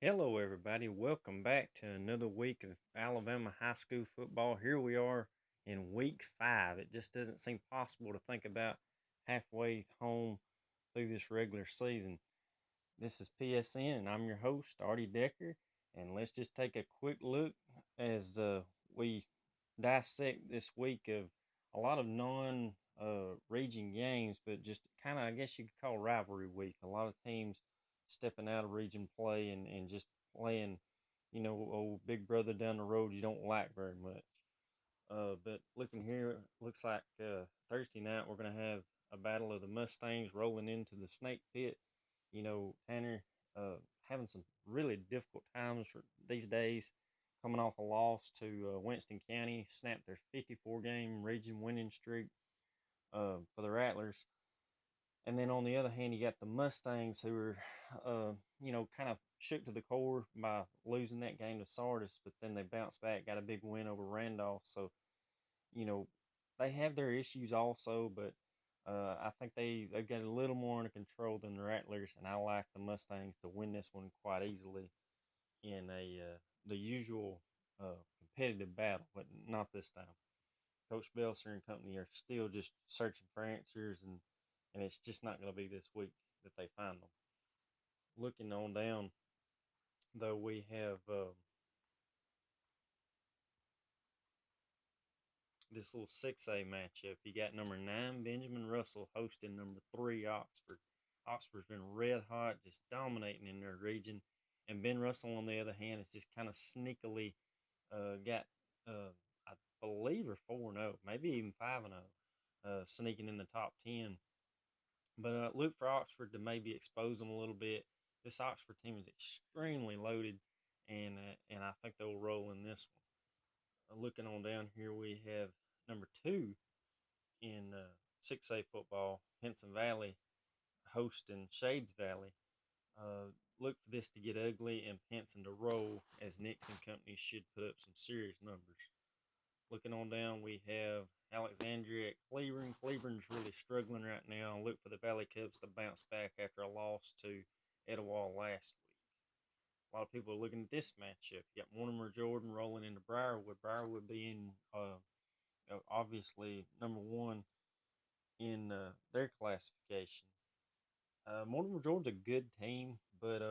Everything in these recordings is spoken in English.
Hello, everybody. Welcome back to another week of Alabama high school football. Here we are in week 5. It just doesn't seem possible to think about halfway home through this regular season. This is PSN, and I'm your host, Artie Decker. And let's just take a quick look as we dissect this week of a lot of non region games, but just kind of, I guess you could call rivalry week. A lot of teams stepping out of region play and just playing, old big brother down the road you don't like very much. But looking here, looks like Thursday night we're going to have a battle of the Mustangs rolling into the Snake Pit. Tanner having some really difficult times these days, coming off a loss to Winston County, snapped their 54 game region winning streak for the Rattlers. And then on the other hand, you got the Mustangs who are, kind of shook to the core by losing that game to Sardis, but then they bounced back, got a big win over Randolph. So you know, they have their issues also, but I think they've got a little more under control than the Rattlers, and I like the Mustangs to win this one quite easily in a the usual competitive battle, but not this time. Coach Belser and company are still just searching for answers, and it's just not going to be this week that they find them. Looking on down, though, we have this little 6A matchup. You got number 9, Benjamin Russell, hosting number 3, Oxford. Oxford's been red hot, just dominating in their region. And Ben Russell, on the other hand, has just kind of sneakily got, I believe, or 4-0, maybe even 5-0, sneaking in the top 10. But look for Oxford to maybe expose them a little bit. This Oxford team is extremely loaded, and I think they'll roll in this one. Looking on down here, we have number 2 in 6A football, Henson Valley hosting Shades Valley. Look for this to get ugly and Henson to roll, as Nixon Company should put up some serious numbers. Looking on down, we have Alexandria at Cleveland. Cleveland's really struggling right now. Look for the Valley Cubs to bounce back after a loss to Etowah last week. A lot of people are looking at this matchup. You got Mortimer Jordan rolling into Briarwood. Briarwood being obviously number 1 in their classification. Mortimer Georgia's a good team, but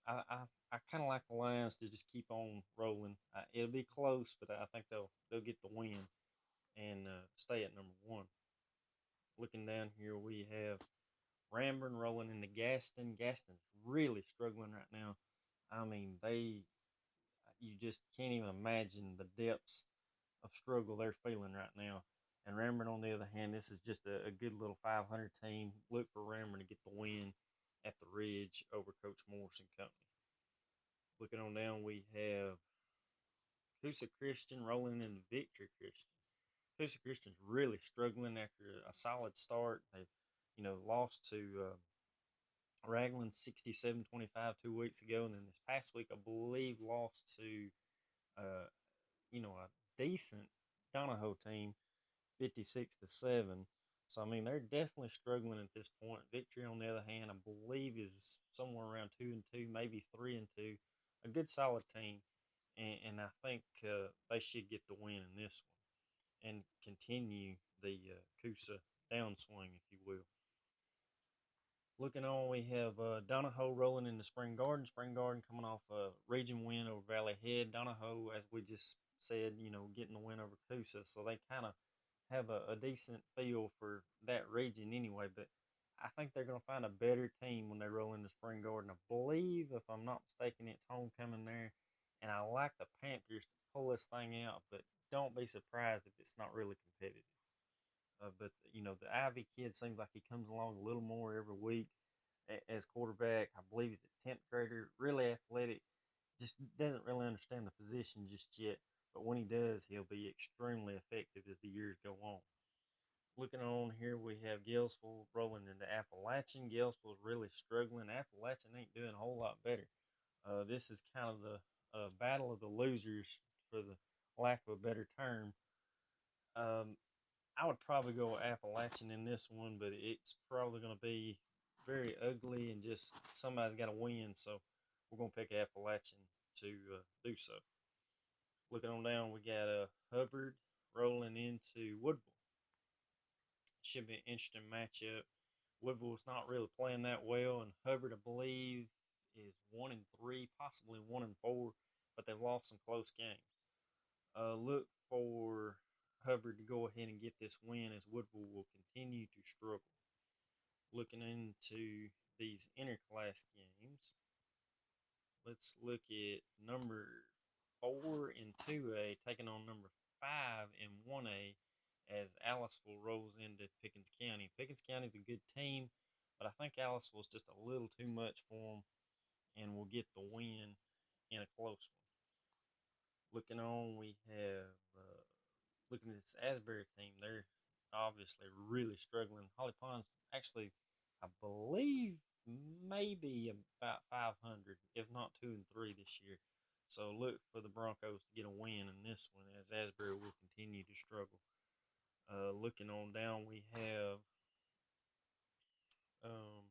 I kind of like the Lions to just keep on rolling. It'll be close, but I think they'll get the win and stay at number 1. Looking down here, we have Ramburn rolling into Gaston. Gaston's really struggling right now. I mean, you just can't even imagine the depths of struggle they're feeling right now. And Ramburn, on the other hand, this is just a good little 500 team. Look for Ramburn to get the win at the Ridge over Coach Morris and Company. Looking on down, we have Coosa Christian rolling into Victory Christian. Coosa Christian's really struggling after a solid start. They, lost to Raglan 67-25 2 weeks ago, and then this past week, I believe, lost to uh, a decent Donahoe team 56-7. So I mean, they're definitely struggling at this point. Victory, on the other hand, I believe is somewhere around 2-2, maybe 3-2. A good solid team, and I think they should get the win in this one and continue the Coosa downswing, if you will. Looking on, we have Donahoe rolling into Spring Garden. Spring Garden coming off a region win over Valley Head. Donahoe, as we just said, getting the win over Coosa, so they kind of have a decent feel for that region anyway. But I think they're going to find a better team when they roll into Spring Garden. I believe, if I'm not mistaken, it's homecoming there, and I like the Panthers to pull this thing out. But don't be surprised if it's not really competitive. But the Ivy kid seems like he comes along a little more every week as quarterback. I believe he's a 10th grader, really athletic, just doesn't really understand the position just yet. But when he does, he'll be extremely effective as the years go on. Looking on here, we have Gillsville rolling into Appalachian. Gillsville's really struggling. Appalachian ain't doing a whole lot better. This is kind of the battle of the losers, for the lack of a better term. Um, I would probably go Appalachian in this one, but it's probably going to be very ugly and just somebody's got to win. So we're going to pick Appalachian to do so. Looking on down, we got Hubbard rolling into Woodville. Should be an interesting matchup. Woodville's not really playing that well, and Hubbard, I believe, is 1-3, possibly 1-4, but they've lost some close games. Look for Hubbard to go ahead and get this win as Woodville will continue to struggle. Looking into these interclass games, let's look at number 4 in 2A taking on number 5 in 1A as Aliceville rolls into Pickens County. Pickens County is a good team, but I think Aliceville is just a little too much for them and will get the win in a close one. Looking on, we have looking at this Asbury team. They're obviously really struggling. Holly Pond's actually, I believe, maybe about 500, if not 2-3 this year. So look for the Broncos to get a win in this one as Asbury will continue to struggle. Looking on down, we have um,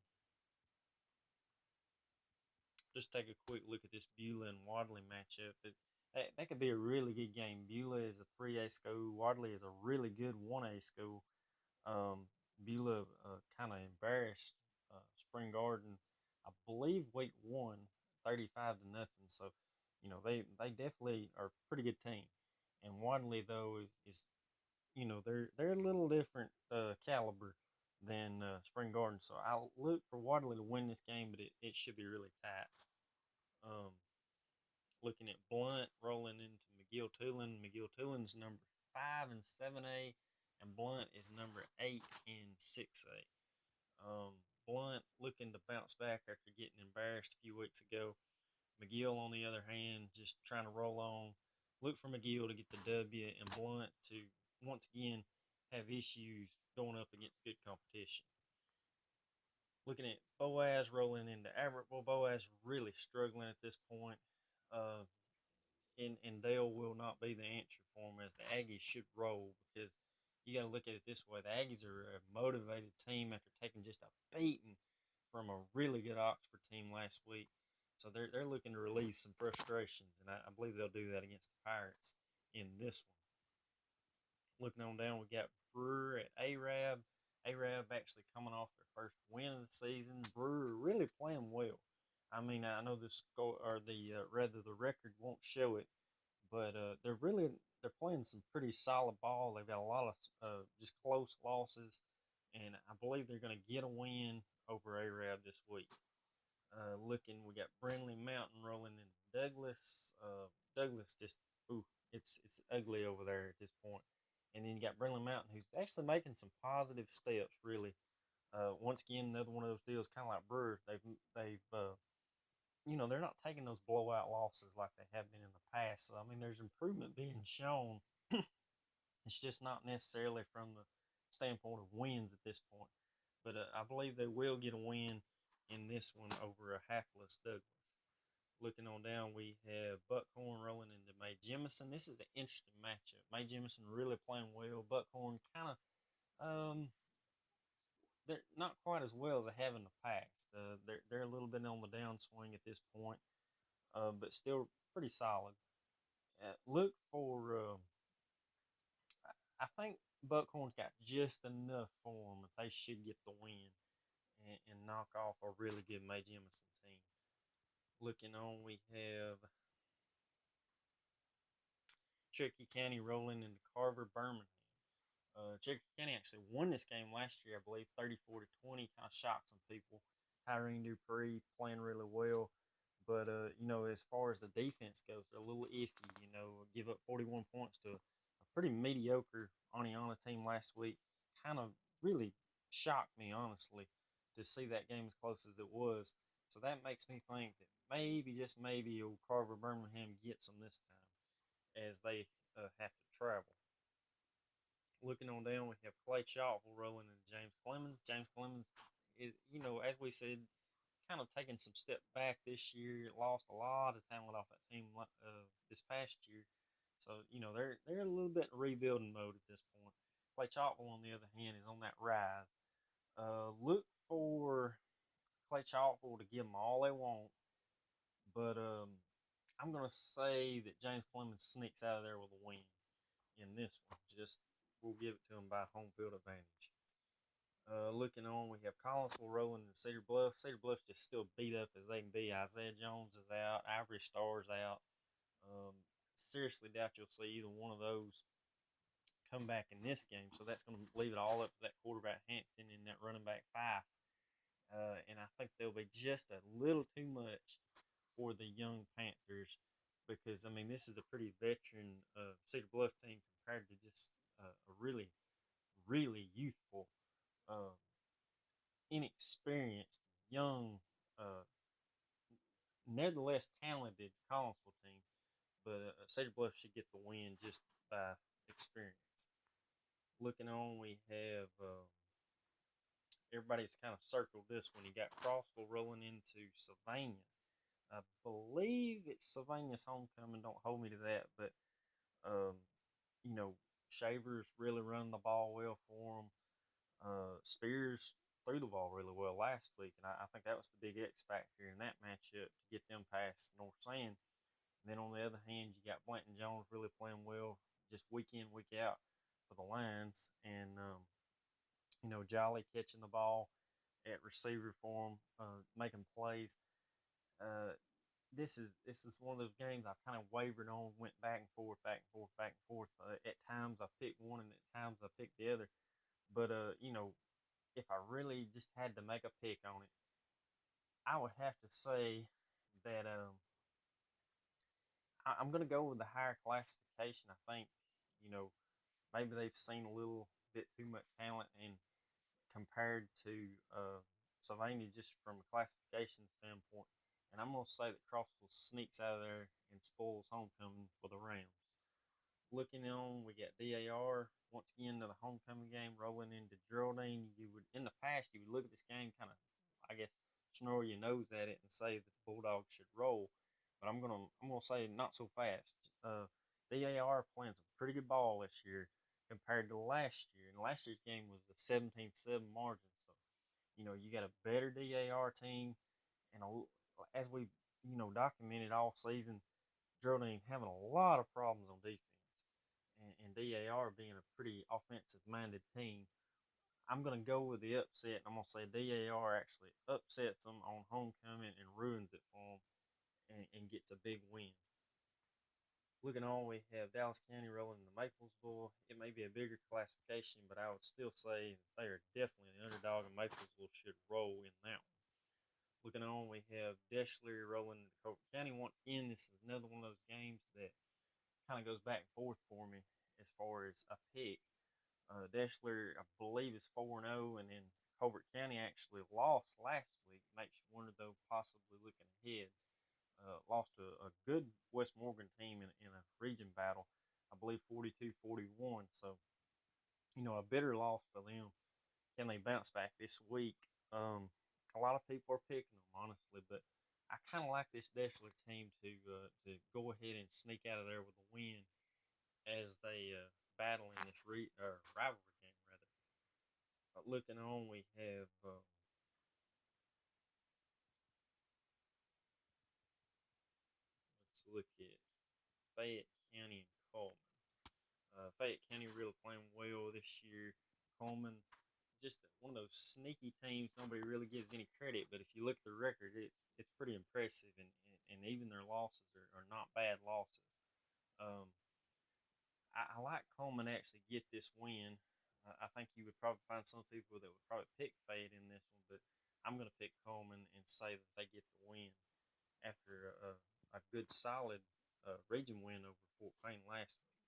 just take a quick look at this Beulah and Wadley matchup. That could be a really good game. Beulah is a 3A school. Wadley is a really good 1A school. Beulah kind of embarrassed Spring Garden, I believe, week one, 35 to nothing. So, they definitely are a pretty good team. And Wadley though is they're a little different caliber than Spring Garden. So I'll look for Wadley to win this game, but it should be really tight. Um, Looking at Blunt rolling into McGill Toolen. McGill Toolen's number 5 in 7A, and Blunt is number 8 in 6A. Blunt looking to bounce back after getting embarrassed a few weeks ago. McGill, on the other hand, just trying to roll on. Look for McGill to get the W, and Blunt to once again have issues going up against good competition. Looking at Boaz rolling into Averettville. Boaz really struggling at this point. Uh, and Dale will not be the answer for them as the Aggies should roll because you got to look at it this way. The Aggies are a motivated team after taking just a beating from a really good Oxford team last week. So they're looking to release some frustrations, and I believe they'll do that against the Pirates in this one. Looking on down, we got Brewer at Arab. Arab actually coming off their first win of the season. Brewer really playing well. I mean, I know the score or the rather the record won't show it, but they're playing some pretty solid ball. They've got a lot of just close losses, and I believe they're going to get a win over Arab this week. Looking, we got Brindley Mountain rolling in Douglas. Douglas just ooh, it's ugly over there at this point. And then you got Brindley Mountain, who's actually making some positive steps. Really, once again, another one of those deals, kind of like Brewer. They've they're not taking those blowout losses like they have been in the past. So, I mean, there's improvement being shown. It's just not necessarily from the standpoint of wins at this point. But I believe they will get a win in this one over a hapless Douglas. Looking on down, we have Buckhorn rolling into May Jemison. This is an interesting matchup. May Jemison really playing well. Buckhorn kind of they're not quite as well as they have in the past. They're a little bit on the downswing at this point, but still pretty solid. Look for I think Buckhorn's got just enough for them that they should get the win and knock off a really good May Jemison team. Looking on, we have Cherokee County rolling into Carver Birmingham. Cherokee County actually won this game last year, I believe, 34-20. Kind of shocked some people. Tyrene Dupree playing really well. But, as far as the defense goes, they're a little iffy. Give up 41 points to a pretty mediocre Aniana team last week. Kind of really shocked me, honestly, to see that game as close as it was. So that makes me think that maybe, just maybe, old Carver Birmingham gets them this time as they have to travel. Looking on down, we have Clay Chalkville rolling into James Clemens. James Clemens is, as we said, kind of taking some step back this year. Lost a lot of talent off that team this past year. So, they're a little bit in rebuilding mode at this point. Clay Chalkville, on the other hand, is on that rise. Look for Clay Chalkville to give them all they want, But I'm gonna say that James Clemens sneaks out of there with a win in this one. Just we'll give it to him by home field advantage. Looking on, we have Collinsville rolling in Cedar Bluff. Cedar Bluff's just still beat up as they can be. Isaiah Jones is out. Ivory Starr's out. Um, Seriously doubt you'll see either one of those come back in this game. So that's going to leave it all up to that quarterback Hampton and that running back Fife. And I think they'll be just a little too much for the young Panthers because, I mean, this is a pretty veteran Cedar Bluff team compared to just a really, really youthful, uh, inexperienced, young, uh, nevertheless talented Collinsville team. But Cedar Bluff should get the win just by experience. Looking on, we have everybody's kind of circled this one. You got Crossville rolling into Sylvania. I believe it's Sylvania's homecoming. Don't hold me to that, but um, you know, Shavers really run the ball well for them. Spears threw the ball really well last week, and I think that was the big X factor in that matchup to get them past North Sand. And then on the other hand, you got Blanton Jones really playing well, just week in, week out for the Lions, and Jolly catching the ball at receiver for him, making plays. Uh, this is one of those games I've kind of wavered on, went back and forth, back and forth, back and forth. At times I picked one, and at times I picked the other. But if I really just had to make a pick on it, I would have to say that I'm going to go with the higher classification. I think you know maybe they've seen a little bit too much talent, and compared to Sylvania just from a classification standpoint. And I'm going to say that Crossville sneaks out of there and spoils homecoming for the Rams. Looking on, we got DAR once again to the homecoming game rolling into Geraldine. You would in the past you would look at this game kind of, I guess, snore your nose at it and say that the Bulldogs should roll, but I'm gonna say not so fast. DAR playing some pretty good ball this year compared to last year, and last year's game was a 17-7 margin. So you got a better DAR team, and as we documented all season, Geraldine having a lot of problems on defense and DAR being a pretty offensive minded team, I'm going to go with the upset. I'm going to say DAR actually upsets them on homecoming and ruins it for them and gets a big win. Looking on, we have Dallas County rolling into Maplesville. It may be a bigger classification, but I would still say they are definitely the underdog, and Maplesville should roll in that one. Looking on, we have Deschler rolling into Colbert County. Once again, this is another one of those games that kind of goes back and forth for me as far as a pick. Deschler, I believe, is 4-0, and then Colbert County actually lost last week. Makes you wonder, though, possibly looking ahead. Lost to a good West Morgan team in a region battle, I believe 42-41. So, a bitter loss for them. Can they bounce back this week? A lot of people are picking them, honestly, but I kind of like this Deschler team to go ahead and sneak out of there with a win as they battle in this rivalry game, rather. Looking on, we have let's look at Fayette County and Coleman. Fayette County really playing well this year. Coleman, just one of those sneaky teams nobody really gives any credit, but if you look at the record, it's pretty impressive, and even their losses are not bad losses. Um, I like Coleman actually get this win. I think you would probably find some people that would probably pick Fade in this one, but I'm going to pick Coleman and say that they get the win after a good solid region win over Fort Payne last week.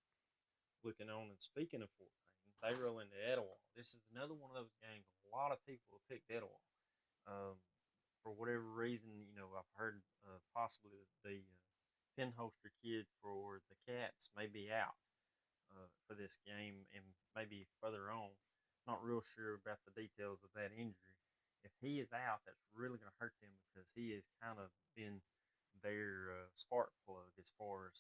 Looking on and speaking of Fort Payne, they roll into Etowah. This is another one of those games. A lot of people have picked Etowah. Um, for whatever reason, I've heard possibly the pinholster kid for the Cats may be out for this game and maybe further on. Not real sure about the details of that injury. If he is out, that's really going to hurt them because he has kind of been their spark plug as far as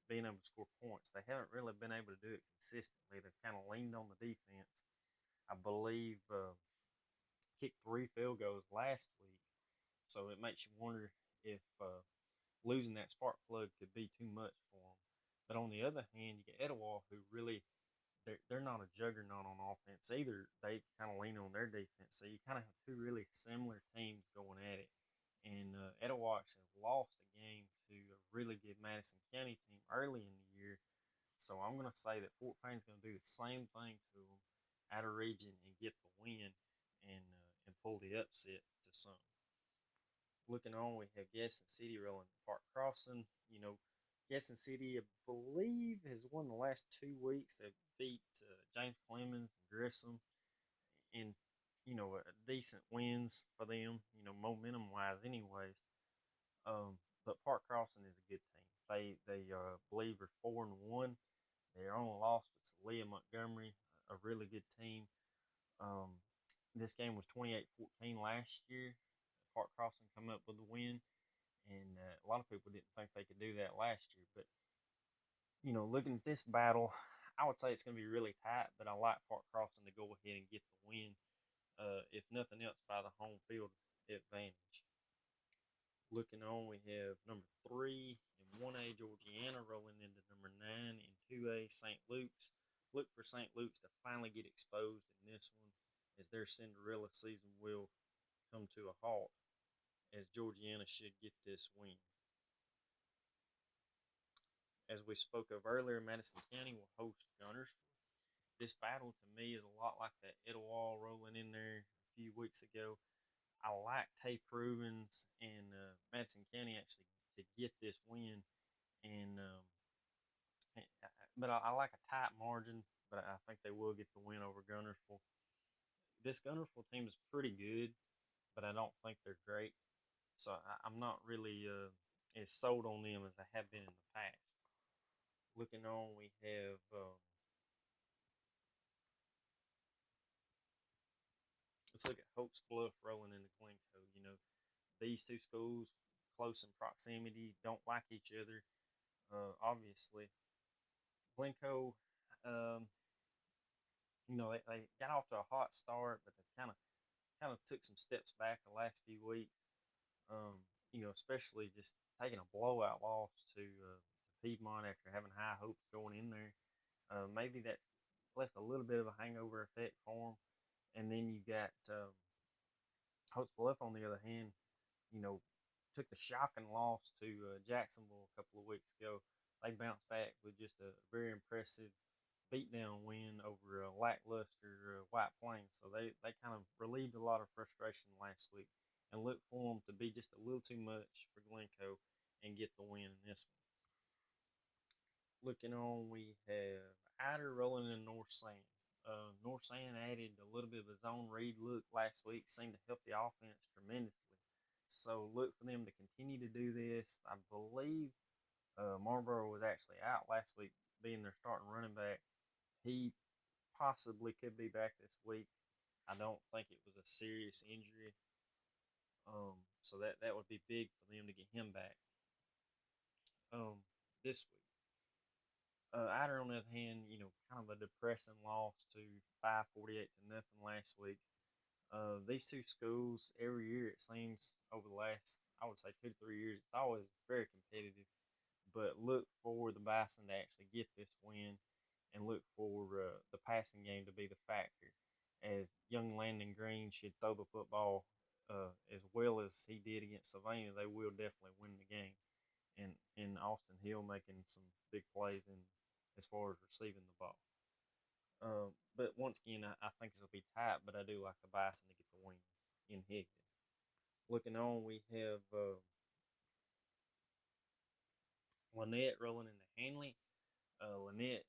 being able to score points. They haven't really been able to do it consistently. They've kind of leaned on the defense. I believe kicked 3 field goals last week, so it makes you wonder if losing that spark plug could be too much for them. But on the other hand, you get Etowah, who really they're not a juggernaut on offense either. They kind of lean on their defense. So you kind of have two really similar teams going at it. And Etowah actually lost a game to a really good Madison County team early in the year. So I'm going to say that Fort Payne's going to do the same thing to them out of region and get the win and pull the upset to some. Looking on, we have Gaston City rolling Park Crossing. Gaston City, I believe, has won the last 2 weeks. They beat James Clemens and Grissom in, decent wins for them, momentum wise, anyways. But Park Crossing is a good team. They believe are 4-1. Their only loss was Leah Montgomery, a really good team. Um, this game was 28-14 last year. Park Crossing come up with a win, and a lot of people didn't think they could do that last year. But looking at this battle, I would say it's going to be really tight. But I like Park Crossing to go ahead and get the win, if nothing else, by the home field advantage. Looking on, we have number 3 in 1A Georgiana rolling into number 9 in 2A St. Luke's. Look for St. Luke's to finally get exposed in this one, as their Cinderella season will come to a halt, as Georgiana should get this win. As we spoke of earlier, Madison County will host Gunners. This battle to me is a lot like that Etowah rolling in there a few weeks ago. I like Tay Pruvens and Madison County actually to get this win, and but I like a tight margin, but I think they will get the win over Gunnersville. This Gunnersville team is pretty good, but I don't think they're great, so I'm not really as sold on them as I have been in the past. Looking on, we have let's look at Hopes Bluff rolling into Glencoe. These two schools close in proximity, don't like each other. Obviously, Glencoe, um, they got off to a hot start, but they kind of took some steps back the last few weeks. Especially just taking a blowout loss to Piedmont after having high hopes going in there. Maybe that's left a little bit of a hangover effect for them. And then you got Hopes Bluff, on the other hand, you know, took the shocking loss to Jacksonville a couple of weeks ago. They bounced back with just a very impressive beatdown win over lackluster White Plains. So they kind of relieved a lot of frustration last week and look for them to be just a little too much for Glencoe and get the win in this one. Looking on, we have Ider rolling in North Sand. North Sand added a little bit of his own read look last week, seemed to help the offense tremendously. So look for them to continue to do this. I believe Marlboro was actually out last week, being their starting running back. He possibly could be back this week. I don't think it was a serious injury, so that would be big for them to get him back this week. Ider, on the other hand, kind of a depressing loss to 548 to nothing last week. These two schools, every year it seems over the last, I would say 2 to 3 years, it's always very competitive. But look for the Bison to actually get this win, and look for the passing game to be the factor. As young Landon Green should throw the football as well as he did against Savannah, they will definitely win the game. And Austin Hill making some big plays in as far as receiving the ball. But once again, I think it'll be tight, but I do like the Bison to get the win in Higdon. Looking on, we have Lynette rolling into Hanley. Lynette,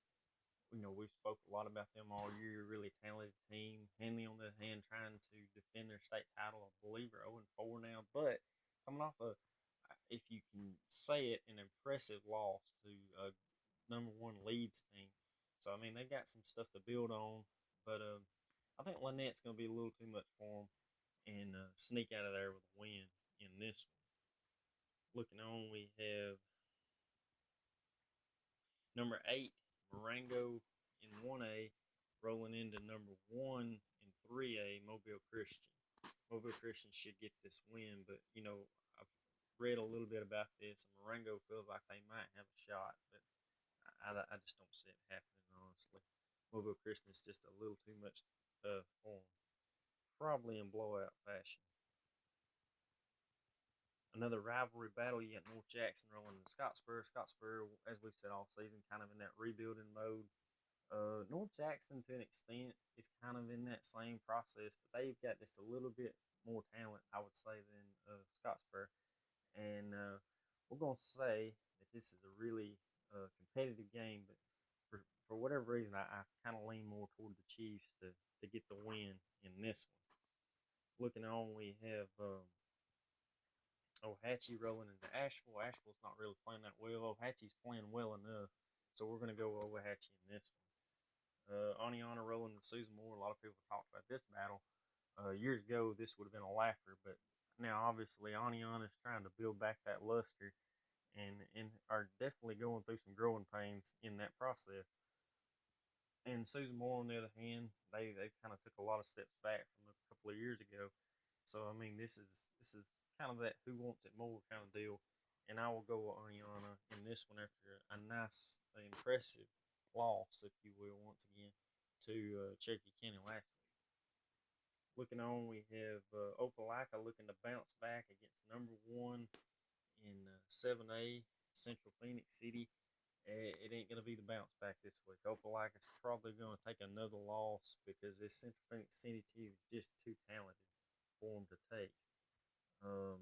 we've spoke a lot about them all year. Really talented team. Hanley, on the other hand, trying to defend their state title. I believe are 0-4 now, but coming off if you can say it, an impressive loss to a number one Leeds team. So I mean, they got some stuff to build on, but I think Lynette's going to be a little too much for them and sneak out of there with a win in this one. Looking on, we have number 8, Marengo in 1A, rolling into number 1 in 3A, Mobile Christian. Mobile Christian should get this win, but I've read a little bit about this, and Marengo feels like they might have a shot, but I just don't see it happening, honestly. Mobile Christmas just a little too much for them. Probably in blowout fashion. Another rivalry battle, you got North Jackson rolling in Scottsboro. Scottsboro, as we've said all season, kind of in that rebuilding mode. North Jackson, to an extent, is kind of in that same process, but they've got just a little bit more talent, I would say, than Scottsboro. And we're going to say that this is a really competitive game, but for whatever reason, I kind of lean more toward the Chiefs to get the win in this one. Looking on, we have Ohatchee rolling into Asheville. Asheville's not really playing that well. Ohatchee's playing well enough, so we're going to go Ohatchee in this one. Aniana rolling to Susan Moore. A lot of people talked about this battle. Years ago, this would have been a laugher, but now obviously Aniana is trying to build back that luster and are definitely going through some growing pains in that process. And Susan Moore, on the other hand, they kind of took a lot of steps back from a couple of years ago. So I mean, this is kind of that who wants it more kind of deal. And I will go with Ariana in this one after a nice, impressive loss, if you will, once again to Cherokee County last week. Looking on, we have Opelika looking to bounce back against number one in 7A Central Phoenix City. It ain't going to be the bounce back this week. Opelika's probably going to take another loss because this Central Phoenix City team is just too talented for them to take. Um,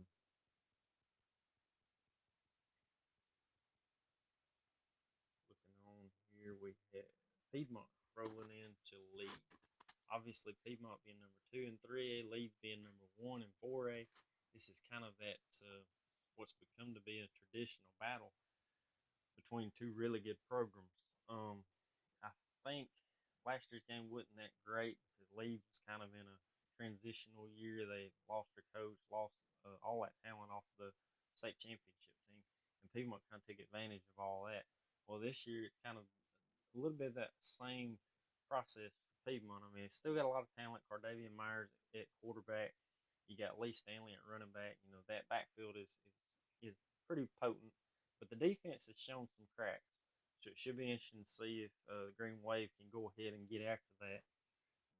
Looking on here, we have Piedmont rolling into Leeds. Obviously, Piedmont being number 2 and 3A, Leeds being number 1 and 4A. This is kind of that what's become to be a traditional battle between two really good programs. I think last year's game wasn't that great because Leeds was kind of in a transitional year. They lost their coach, lost all that talent off the state championship team, and Piedmont kind of took advantage of all that. Well, this year it's kind of a little bit of that same process for Piedmont. I mean, it's still got a lot of talent. Cardavian Myers at quarterback. You got Lee Stanley at running back. You know that backfield is pretty potent, but the defense has shown some cracks. So it should be interesting to see if the Green Wave can go ahead and get after that.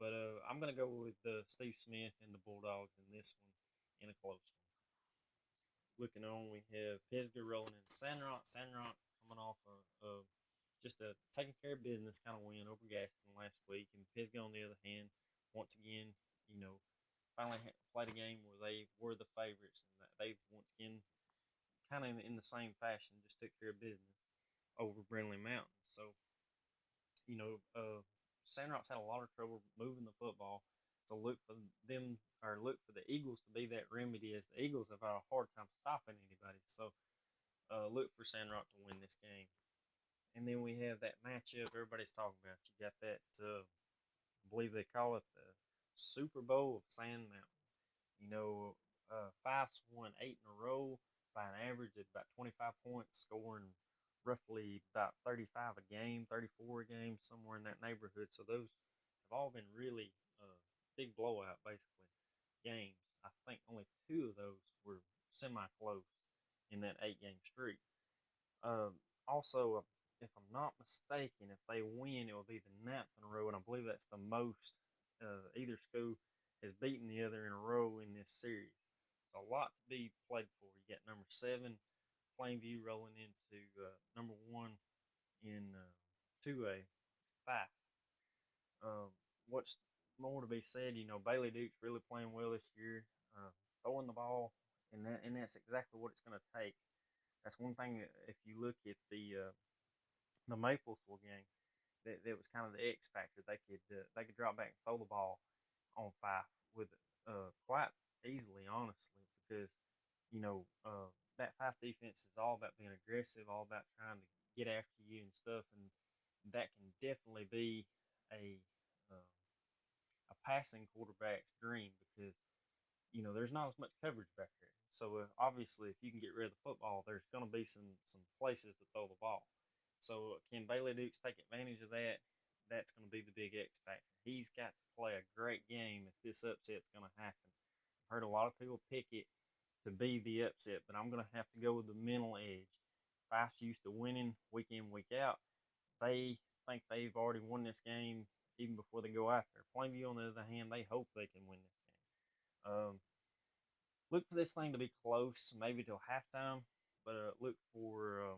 But I'm going to go with Steve Smith and the Bulldogs in this one in a close one. Looking on, we have Pisgah rolling in Sandrock. Sandrock coming off of just a taking care of business kind of win over Gaston last week. And Pisgah, on the other hand, once again, you know, finally played a game where they were the favorites. And they once again, kind of in the same fashion, just took care of business over Brindley Mountain. So you know, Sandrock's had a lot of trouble moving the football. So look for them, or look for the Eagles to be that remedy, as the Eagles have had a hard time stopping anybody. So look for Sandrock to win this game. And then we have that matchup everybody's talking about. You got that, I believe they call it the Super Bowl of Sand Mountain. You know, Fife's won 8 in a row by an average of about 25 points, scoring roughly about 35 a game, 34 a game, somewhere in that neighborhood. So those have all been really big blowout, basically, games. I think only two of those were semi-close in that 8-game streak. Also, if I'm not mistaken, if they win, it will be the 9th in a row, and I believe that's the most either school has beaten the other in a row in this series. So a lot to be played for. You got number 7, Plainview, rolling into number 1 in 2A, 5. Um, what's more to be said, you know, Bailey Duke's really playing well this year, throwing the ball, and that's exactly what it's going to take. That's one thing that if you look at the Maplesville game, that was kind of the X factor. They could drop back and throw the ball on Fife with quite easily, honestly, because you know that Fife defense is all about being aggressive, all about trying to get after you and stuff, and that can definitely be a uh, a passing quarterback's dream because you know there's not as much coverage back there. So obviously, if you can get rid of the football, there's going to be some places to throw the ball. So can Bailey Dukes take advantage of that? That's going to be the big X factor. He's got to play a great game if this upset's going to happen. I've heard a lot of people pick it. to be the upset, but I'm going to have to go with the mental edge. Fife's used to winning week in, week out. They think they've already won this game even before they go out there. Plainview, on the other hand, they hope they can win this game. Look for this thing to be close, maybe till halftime, but look for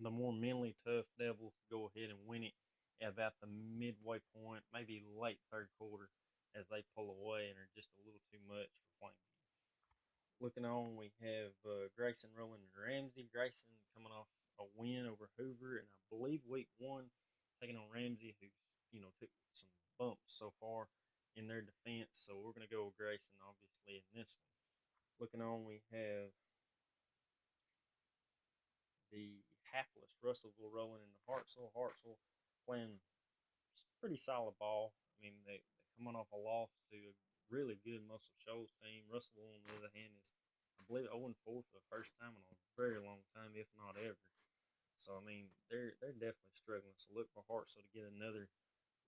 the more mentally tough Devils to go ahead and win it at about the midway point, maybe late third quarter, as they pull away and are just a little too much for Plainview. Looking on, we have Grayson, Rowland, and Ramsey. Grayson coming off a win over Hoover, and I believe week one, taking on Ramsey, who's took some bumps so far in their defense. So we're going to go with Grayson, obviously, in this one. Looking on, we have the hapless Russellville rolling into Hartselle. Hartselle playing pretty solid ball. I mean, they're coming off a loss to a really good Muscle Shoals team. Russellville, on the other hand, is, I believe, 0-4 for the first time in a very long time, if not ever. So, I mean, they're definitely struggling. So, look for Hartselle to get another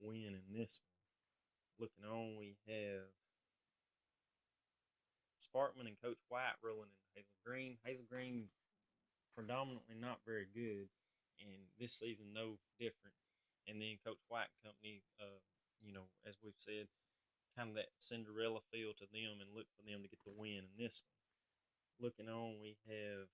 win in this one. Looking on, we have Sparkman and Coach White rolling into Hazel Green. Hazel Green predominantly not very good, and this season no different. And then Coach White and company, as we've said, kind of that Cinderella feel to them, and look for them to get the win in this one. Looking on, we have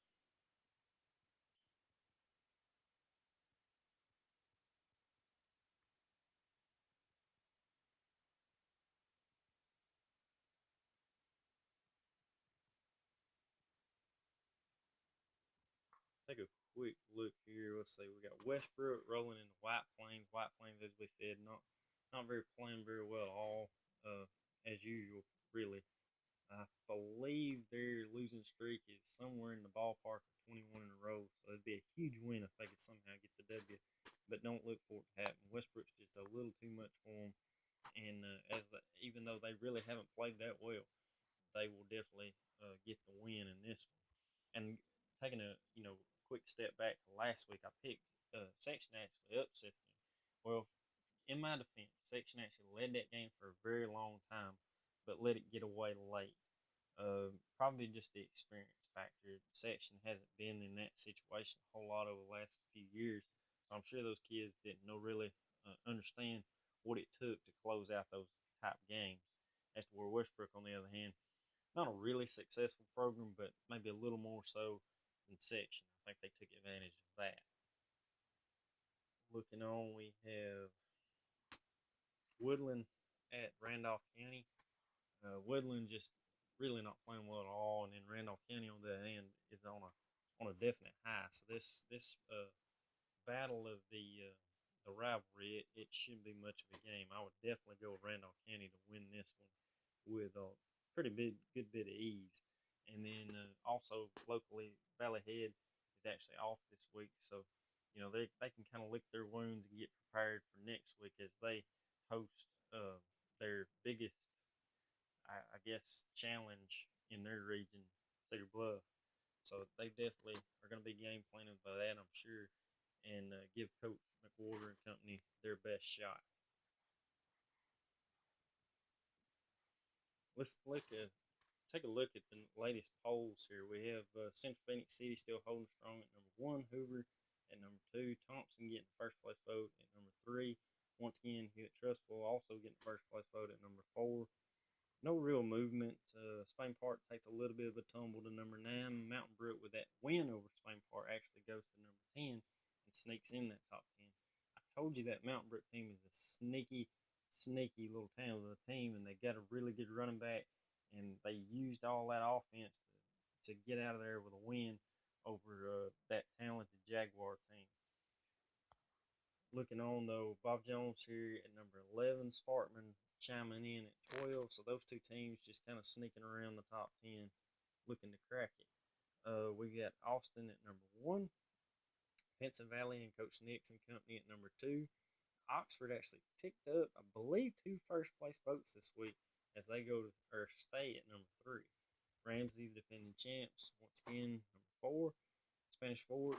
take a quick look here. Let's see, we got Westbrook rolling into White Plains. White Plains, as we said, not very playing very well at all, as usual, really. I believe their losing streak is somewhere in the ballpark of 21 in a row, so it'd be a huge win if they could somehow get the W. But don't look for it to happen. Westbrook's just a little too much for them, and even though they really haven't played that well, they will definitely get the win in this one. And taking a quick step back to last week, I picked Section actually upset them. Well, in my defense, Section actually led that game for a very long time, but let it get away late. Probably just the experience factor. Section hasn't been in that situation a whole lot over the last few years, so I'm sure those kids didn't know really understand what it took to close out those type games. As to where Westbrook, on the other hand, not a really successful program, but maybe a little more so than Section. I think they took advantage of that. Looking on, we have Woodland at Randolph County. Woodland just really not playing well at all, and then Randolph County on the other hand is on a definite high. So this battle of the rivalry, it shouldn't be much of a game. I would definitely go with Randolph County to win this one with a pretty good bit of ease. And then also locally, Valley Head is actually off this week, so they can kind of lick their wounds and get prepared for next week as they host their biggest, I guess, challenge in their region, Cedar Bluff. So they definitely are going to be game planning by that, I'm sure, and give Coach McWhorter and company their best shot. Let's take a look at the latest polls here. We have Central Phoenix City still holding strong at number one, Hoover at number two, Thompson getting the first place vote at number three. Once again, Hewitt Trustful also getting the first place vote at number four. No real movement. Spain Park takes a little bit of a tumble to number 9. Mountain Brook, with that win over Spain Park, actually goes to number 10 and sneaks in that top 10. I told you that Mountain Brook team is a sneaky little town of a team, and they got a really good running back, and they used all that offense to get out of there with a win over that talented Jaguar team. Looking on, though, Bob Jones here at number 11, Sparkman chiming in at 12. So those two teams just kind of sneaking around the top 10, looking to crack it. We got Austin at number 1, Benson Valley and Coach Nix and company at number 2. Oxford actually picked up, I believe, 2 first place votes this week as they go to, or stay at number 3. Ramsey, defending champs, once again, number 4. Spanish Fort.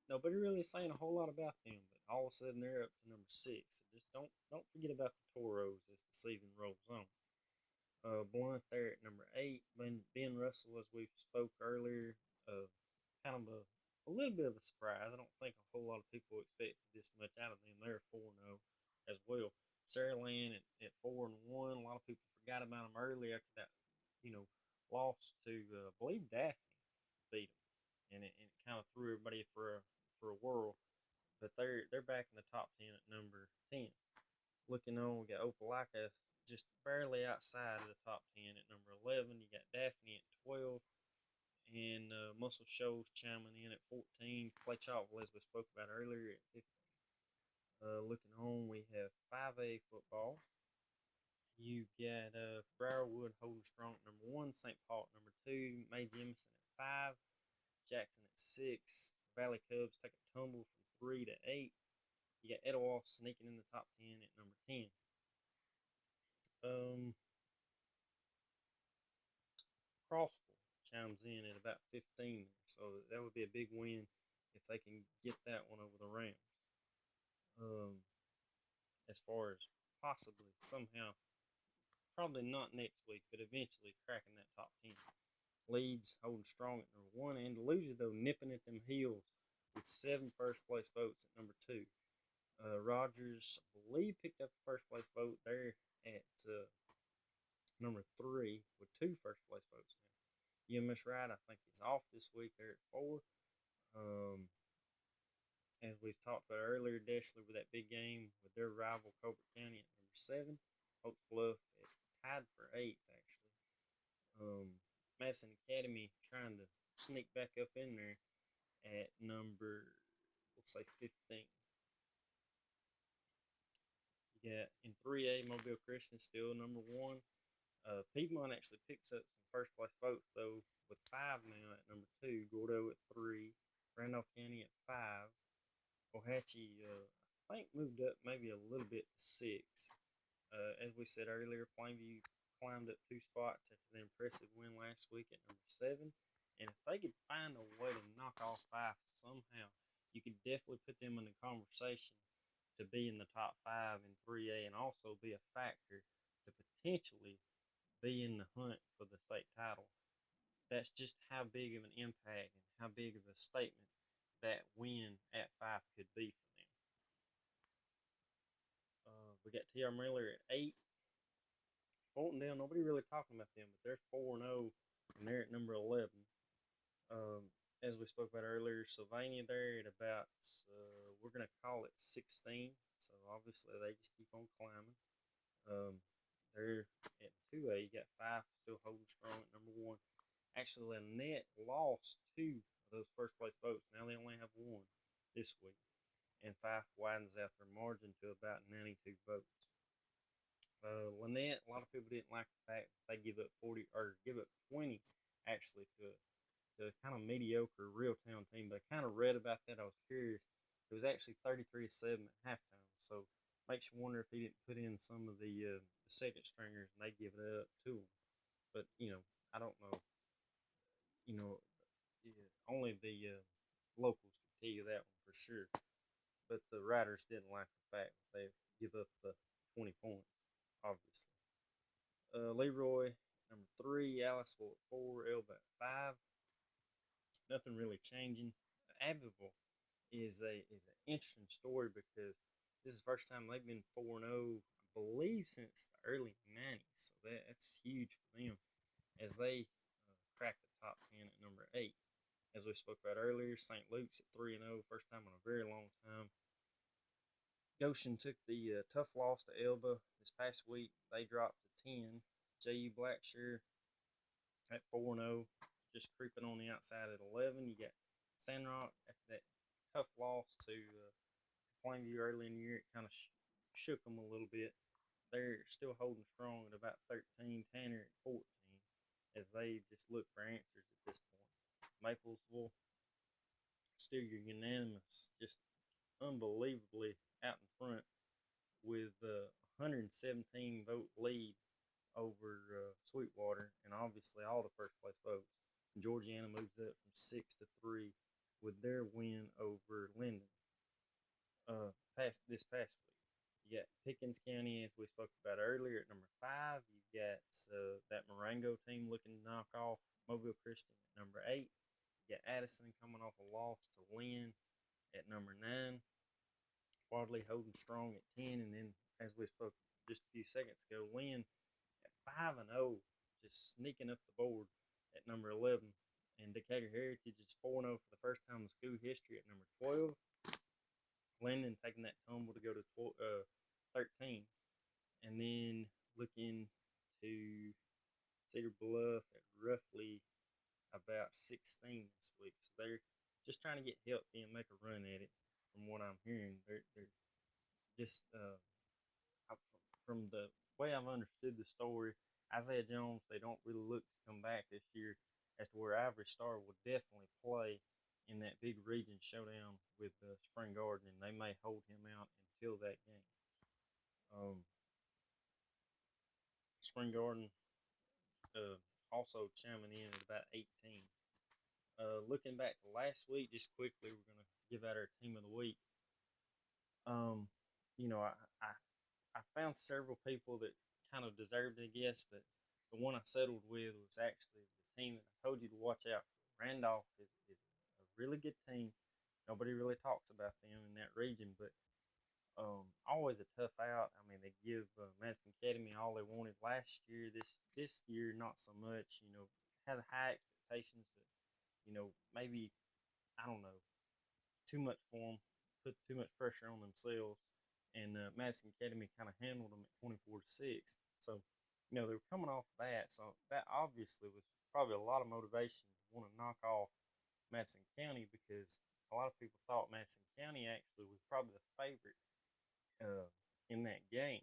Nobody really saying a whole lot about them, but all of a sudden they're up to number 6. So just don't forget about the Toros as the season rolls on. Blunt there at number 8. Ben Russell, as we spoke earlier, kind of a little bit of a surprise. I don't think a whole lot of people expected this much out of them. They're 4-0 as well. Saraland at 4-1. A lot of people forgot about them early after that, you know, loss to I believe Daphne beat them, and it kind of threw everybody for a whirl. But they're back in the top 10 at number 10. Looking on, we got Opelika just barely outside of the top 10 at number 11. You got Daphne at 12, and Muscle Shoals chiming in at 14. Clay Chalkville, as we spoke about earlier, at 15. Looking on, we have 5A football. You got Briarwood holding strong at number 1, St. Paul at number 2, May Jemison at 5, Jackson at 6. Valley Cubs take a tumble from 3 to 8. You got Etowah sneaking in the top 10 at number 10. Crossville chimes in at about 15 there, so that would be a big win if they can get that one over the Rams. As far as possibly somehow, probably not next week, but eventually cracking that top 10. Leeds holding strong at number 1. Andalusia, though, nipping at them heels with 7 first place votes at number 2. Rogers, I believe, picked up the first place vote there at number 3 with 2 first place votes now. UMS Wright, I think, is off this week. They're at 4. As we talked about earlier, Deschler with that big game with their rival Colbert County at number 7. Oaks Bluff tied for 8th, actually. Madison Academy trying to sneak back up in there at number, we'll say 15. You got in 3A, Mobile Christian still number 1. Piedmont actually picks up some first place votes, though, with 5 now at number 2. Gordo at 3. Randolph County at 5. Ohatchee, I think, moved up maybe a little bit to 6. As we said earlier, Plainview climbed up 2 spots after the impressive win last week at number 7. And if they could find a way to knock off 5 somehow, you could definitely put them in the conversation to be in the top 5 in 3A and also be a factor to potentially be in the hunt for the state title. That's just how big of an impact and how big of a statement that win at 5 could be for them. We got T.R. Miller at 8. Fultondale, nobody really talking about them, but they're 4-0 and they're at number 11. As we spoke about earlier, Sylvania there at about, we're going to call it 16. So obviously they just keep on climbing. They're at 2A. You got 5 still holding strong at number 1. Actually, Lynette lost 2 of those first place votes. Now they only have 1 this week. And 5 widens out their margin to about 92 votes. Lynette, a lot of people didn't like the fact that they give up 40 or give up 20 actually to a kind of mediocre real town team. But I kind of read about that. I was curious. It was actually 33-7 at halftime. So makes you wonder if he didn't put in some of the second stringers and they give it up to him. But I don't know. Yeah, only the locals could tell you that one for sure. But the writers didn't like the fact that they give up the 20 points, obviously. Leroy, number 3. Aliceville at 4. Elba at 5. Nothing really changing. Abbeville is an interesting story because this is the first time they've been 4-0, I believe, since the early 90s. So that's huge for them as they crack the top 10 at number 8. As we spoke about earlier, St. Luke's at 3-0, first time in a very long time. Goshen took the tough loss to Elba this past week. They dropped to 10. J.U. Blackshear at 4-0, just creeping on the outside at 11. You got Sandrock after that tough loss to Plainview early in the year. It kind of shook them a little bit. They're still holding strong at about 13. Tanner at 14 as they just look for answers at this point. Maplesville still unanimous, just unbelievably out in front with a 117 vote lead over Sweetwater, and obviously all the first place votes. Georgiana moves up from 6 to 3 with their win over Linden this past week. You got Pickens County, as we spoke about earlier, at number 5. You got that Marengo team looking to knock off Mobile Christian at number 8. You got Addison coming off a loss to Lynn at number 9. Wadley holding strong at 10, and then as we spoke just a few seconds ago, Lynn at 5-0, just sneaking up the board at number 11. And Decatur Heritage is 4-0 for the first time in school history at number 12. Linden taking that tumble to go to 13. And then looking to Cedar Bluff at roughly about 16 this week. So they're just trying to get healthy and make a run at it. From what I'm hearing, they're just from the way I've understood the story, Isaiah Jones, they don't really look to come back this year, as to where Ivory Star will definitely play in that big region showdown with Spring Garden, and they may hold him out until that game. Spring Garden uh, also chiming in at about 18. Looking back to last week, just quickly, we're going to give out our team of the week. Um, you know, I found several people that kind of deserved it, I guess, but the one I settled with was actually the team that I told you to watch out for. Randolph is a really good team. Nobody really talks about them in that region, but always a tough out. I mean, they give Madison Academy all they wanted last year. This year, not so much. You know, had high expectations, but maybe I don't know, too much for them, put too much pressure on themselves, and Madison Academy kind of handled them at 24-6. So, they were coming off that, so that obviously was probably a lot of motivation to want to knock off Madison County, because a lot of people thought Madison County actually was probably the favorite uh, in that game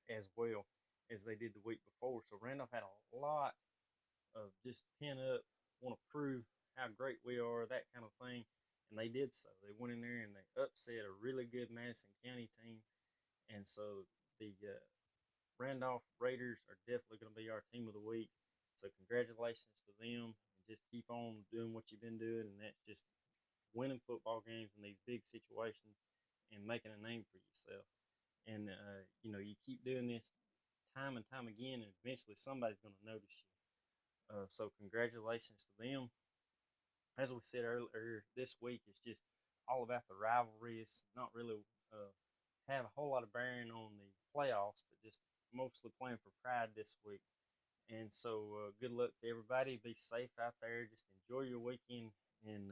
as well as they did the week before. So Randolph had a lot of just pin up, want to prove how great we are, that kind of thing. And they did so. They went in there and they upset a really good Madison County team. And so the Randolph Raiders are definitely going to be our team of the week. So congratulations to them. And just keep on doing what you've been doing. And that's just winning football games in these big situations and making a name for yourself. And, you keep doing this time and time again, and eventually somebody's going to notice you. So congratulations to them. As we said earlier, this week is just all about the rivalries. Not really have a whole lot of bearing on the playoffs, but just mostly playing for pride this week. And so, good luck to everybody. Be safe out there. Just enjoy your weekend, and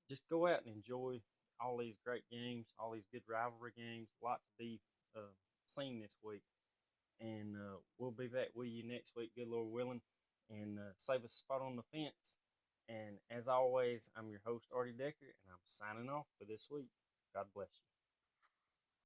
just go out and enjoy all these great games, all these good rivalry games. A lot to be seen this week. And we'll be back with you next week, good Lord willing, and save a spot on the fence. And as always, I'm your host, Artie Decker, and I'm signing off for this week. God bless you.